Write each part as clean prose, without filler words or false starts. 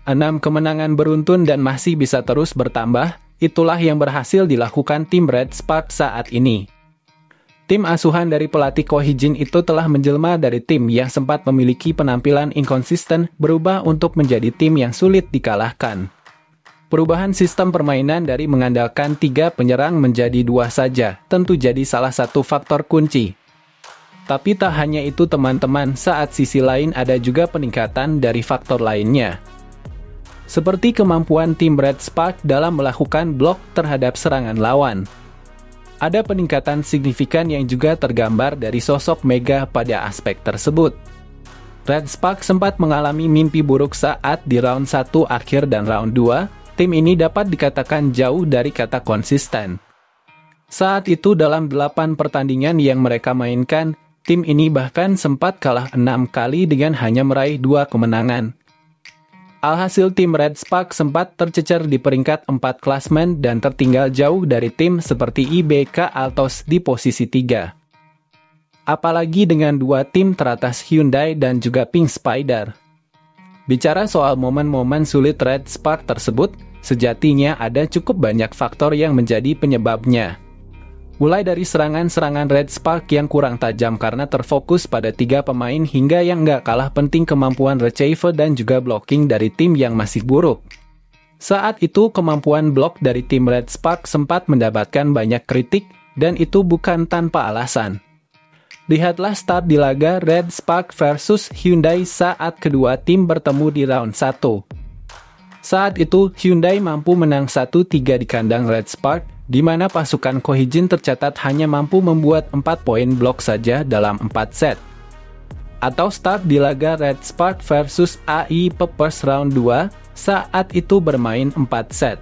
6 kemenangan beruntun dan masih bisa terus bertambah, itulah yang berhasil dilakukan tim Red Spark saat ini. Tim asuhan dari pelatih Ko Hee-jin itu telah menjelma dari tim yang sempat memiliki penampilan inkonsisten berubah untuk menjadi tim yang sulit dikalahkan. Perubahan sistem permainan dari mengandalkan 3 penyerang menjadi 2 saja tentu jadi salah satu faktor kunci. Tapi tak hanya itu teman-teman, saat sisi lain ada juga peningkatan dari faktor lainnya. Seperti kemampuan tim Red Spark dalam melakukan blok terhadap serangan lawan. Ada peningkatan signifikan yang juga tergambar dari sosok Mega pada aspek tersebut. Red Spark sempat mengalami mimpi buruk saat di round 1 akhir dan round 2, tim ini dapat dikatakan jauh dari kata konsisten. Saat itu dalam 8 pertandingan yang mereka mainkan, tim ini bahkan sempat kalah 6 kali dengan hanya meraih 2 kemenangan. Alhasil tim Red Spark sempat tercecer di peringkat 4 klasmen dan tertinggal jauh dari tim seperti IBK Altos di posisi 3. Apalagi dengan 2 tim teratas Hyundai dan juga Pink Spider. Bicara soal momen-momen sulit Red Spark tersebut, sejatinya ada cukup banyak faktor yang menjadi penyebabnya. Mulai dari serangan-serangan Red Spark yang kurang tajam karena terfokus pada 3 pemain hingga yang nggak kalah penting kemampuan retrieve dan juga blocking dari tim yang masih buruk. Saat itu kemampuan blok dari tim Red Spark sempat mendapatkan banyak kritik dan itu bukan tanpa alasan. Lihatlah start di laga Red Spark versus Hyundai saat kedua tim bertemu di round 1. Saat itu Hyundai mampu menang 1-3 di kandang Red Spark, di mana pasukan Ko Hee-jin tercatat hanya mampu membuat 4 poin blok saja dalam 4 set. Atau start di laga Red Spark versus AI Peppers round 2, saat itu bermain 4 set.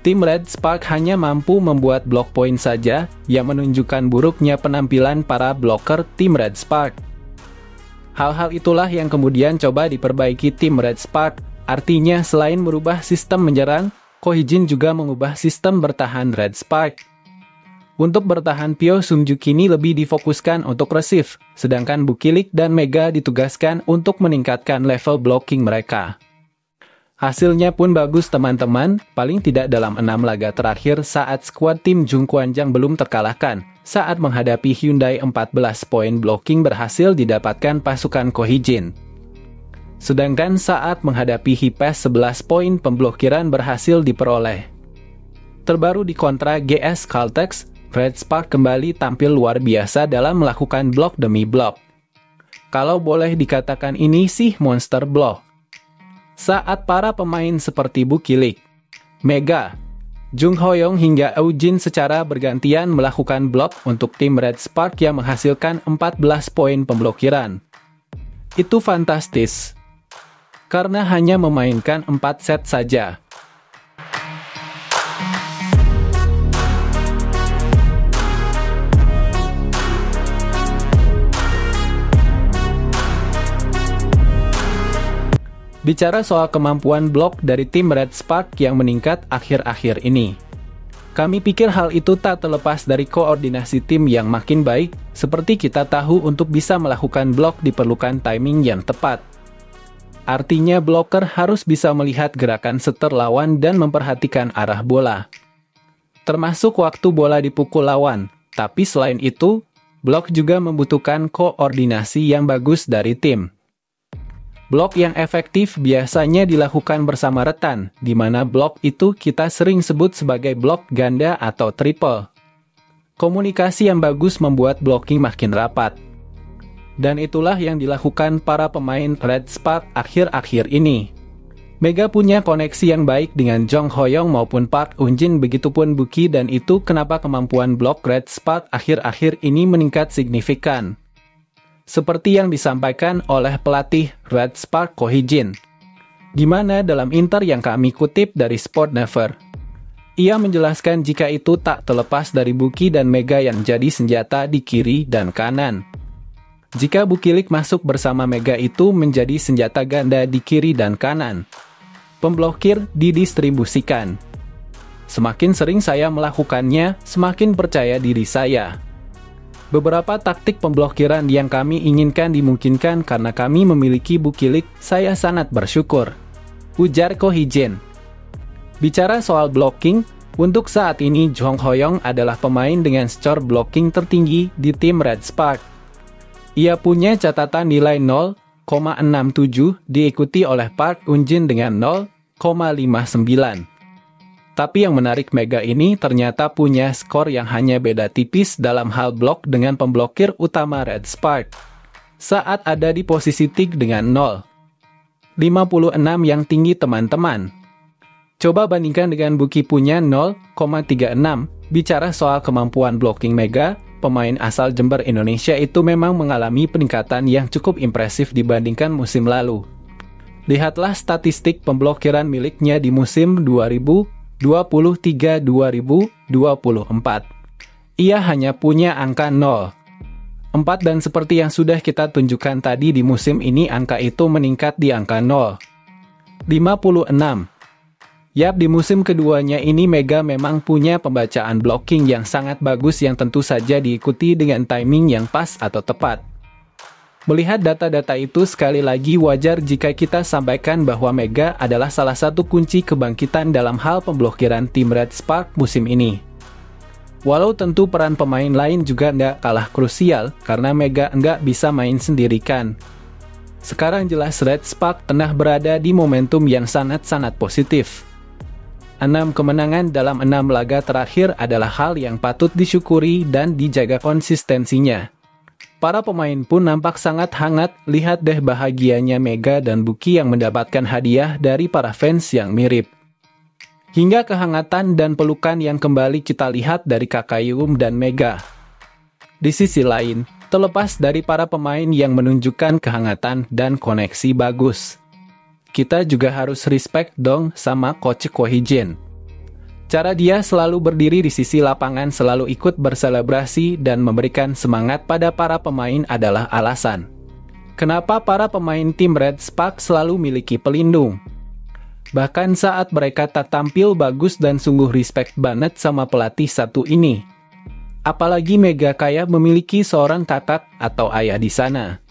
Tim Red Spark hanya mampu membuat blok poin saja, yang menunjukkan buruknya penampilan para bloker tim Red Spark. Hal-hal itulah yang kemudian coba diperbaiki tim Red Spark, artinya selain merubah sistem menyerang, Ko Hee-jin juga mengubah sistem bertahan Red Spark. Untuk bertahan Pyo Sung-ju kini lebih difokuskan untuk receive, sedangkan Bukilik dan Mega ditugaskan untuk meningkatkan level blocking mereka. Hasilnya pun bagus teman-teman, paling tidak dalam 6 laga terakhir saat skuad tim Jung Kwanjang belum terkalahkan. Saat menghadapi Hyundai 14 poin blocking berhasil didapatkan pasukan Ko Hee-jin. Sedangkan saat menghadapi Hipes 11 poin pemblokiran berhasil diperoleh. Terbaru di kontra GS Caltex, Red Spark kembali tampil luar biasa dalam melakukan blok demi blok. Kalau boleh dikatakan ini sih monster block. Saat para pemain seperti Bukilik, Mega, Jung Hoyong hingga Eugene secara bergantian melakukan blok untuk tim Red Spark yang menghasilkan 14 poin pemblokiran. Itu fantastis. Karena hanya memainkan 4 set saja. Bicara soal kemampuan blok dari tim Red Spark yang meningkat akhir-akhir ini. Kami pikir hal itu tak terlepas dari koordinasi tim yang makin baik, seperti kita tahu untuk bisa melakukan blok diperlukan timing yang tepat. Artinya bloker harus bisa melihat gerakan setter lawan dan memperhatikan arah bola. Termasuk waktu bola dipukul lawan, tapi selain itu, blok juga membutuhkan koordinasi yang bagus dari tim. Blok yang efektif biasanya dilakukan bersama retan, di mana blok itu kita sering sebut sebagai blok ganda atau triple. Komunikasi yang bagus membuat blocking makin rapat. Dan itulah yang dilakukan para pemain Red Spark akhir-akhir ini. Mega punya koneksi yang baik dengan Jung Hoyong maupun Park Eun-jin, begitupun Buki, dan itu kenapa kemampuan blok Red Spark akhir-akhir ini meningkat signifikan. Seperti yang disampaikan oleh pelatih Red Spark Ko Hee-jin, di mana dalam inter yang kami kutip dari Sport Never, ia menjelaskan jika itu tak terlepas dari Buki dan Mega yang jadi senjata di kiri dan kanan. Jika Bukilik masuk bersama Mega itu menjadi senjata ganda di kiri dan kanan. Pemblokir didistribusikan. Semakin sering saya melakukannya, semakin percaya diri saya. Beberapa taktik pemblokiran yang kami inginkan dimungkinkan karena kami memiliki Bukilik, saya sangat bersyukur. ujar Ko Hee-jin. Bicara soal blocking, untuk saat ini Jong Ho-young adalah pemain dengan skor blocking tertinggi di tim Red Spark. Ia punya catatan nilai 0,67 diikuti oleh Park Eun-jin dengan 0,59. Tapi yang menarik, Mega ini ternyata punya skor yang hanya beda tipis dalam hal blok dengan pemblokir utama Red Spark. Saat ada di posisi tik dengan 0,56 yang tinggi teman-teman. Coba bandingkan dengan Buki punya 0,36. Bicara soal kemampuan blocking Mega, pemain asal Jember Indonesia itu memang mengalami peningkatan yang cukup impresif dibandingkan musim lalu. Lihatlah statistik pemblokiran miliknya di musim 2023-2024. Ia hanya punya angka 0,4 dan seperti yang sudah kita tunjukkan tadi di musim ini angka itu meningkat di angka 0,56. Yap, di musim keduanya ini Mega memang punya pembacaan blocking yang sangat bagus yang tentu saja diikuti dengan timing yang pas atau tepat. Melihat data-data itu sekali lagi wajar jika kita sampaikan bahwa Mega adalah salah satu kunci kebangkitan dalam hal pemblokiran tim Red Spark musim ini. Walau tentu peran pemain lain juga nggak kalah krusial karena Mega nggak bisa main sendirikan. Sekarang jelas Red Spark tengah berada di momentum yang sangat-sangat positif. 6 kemenangan dalam 6 laga terakhir adalah hal yang patut disyukuri dan dijaga konsistensinya. Para pemain pun nampak sangat hangat, lihat deh bahagianya Mega dan Buki yang mendapatkan hadiah dari para fans yang mirip. Hingga kehangatan dan pelukan yang kembali kita lihat dari Kakak Yum dan Mega. Di sisi lain, terlepas dari para pemain yang menunjukkan kehangatan dan koneksi bagus, kita juga harus respect dong sama Coach Ko Hee-jin. Cara dia selalu berdiri di sisi lapangan, selalu ikut berselebrasi dan memberikan semangat pada para pemain adalah alasan kenapa para pemain tim Red Spark selalu miliki pelindung. Bahkan saat mereka tak tampil bagus dan sungguh respect banget sama pelatih satu ini. Apalagi Mega kayak memiliki seorang kakak atau ayah di sana.